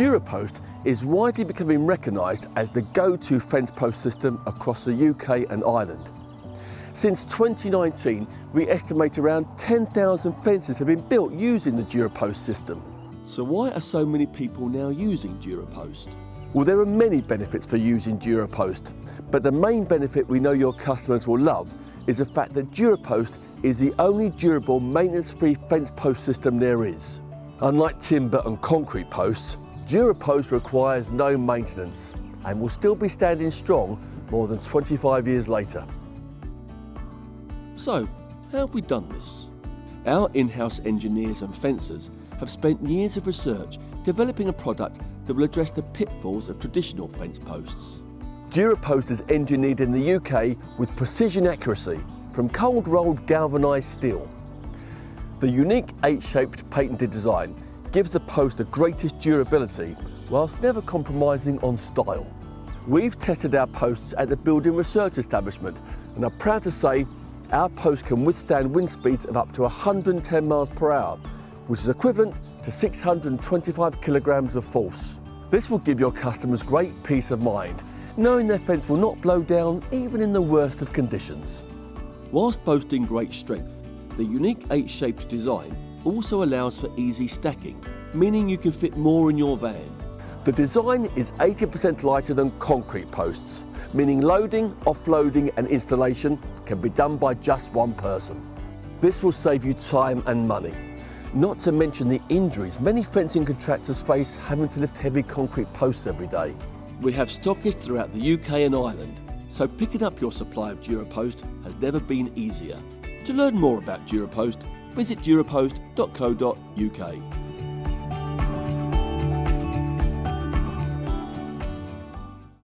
DuraPost is widely becoming recognised as the go-to fence post system across the UK and Ireland. Since 2019, we estimate around 10,000 fences have been built using the DuraPost system. So why are so many people now using DuraPost? Well, there are many benefits for using DuraPost, but the main benefit we know your customers will love is the fact that DuraPost is the only durable maintenance-free fence post system there is. Unlike timber and concrete posts, DuraPost requires no maintenance and will still be standing strong more than 25 years later. So, how have we done this? Our in-house engineers and fencers have spent years of research developing a product that will address the pitfalls of traditional fence posts. DuraPost is engineered in the UK with precision accuracy from cold-rolled galvanised steel. The unique 8-shaped patented design gives the post the greatest durability whilst never compromising on style. We've tested our posts at the Building Research Establishment and are proud to say our post can withstand wind speeds of up to 110 miles per hour, which is equivalent to 625 kilograms of force. This will give your customers great peace of mind, knowing their fence will not blow down even in the worst of conditions. Whilst boasting great strength, the unique 8-shaped design also allows for easy stacking, meaning you can fit more in your van. The design is 80% lighter than concrete posts, meaning loading, offloading and installation can be done by just one person. This will save you time and money, not to mention the injuries many fencing contractors face having to lift heavy concrete posts every day. We have stockists throughout the UK and Ireland, so picking up your supply of DuraPost has never been easier. To learn more about DuraPost, visit durapost.co.uk.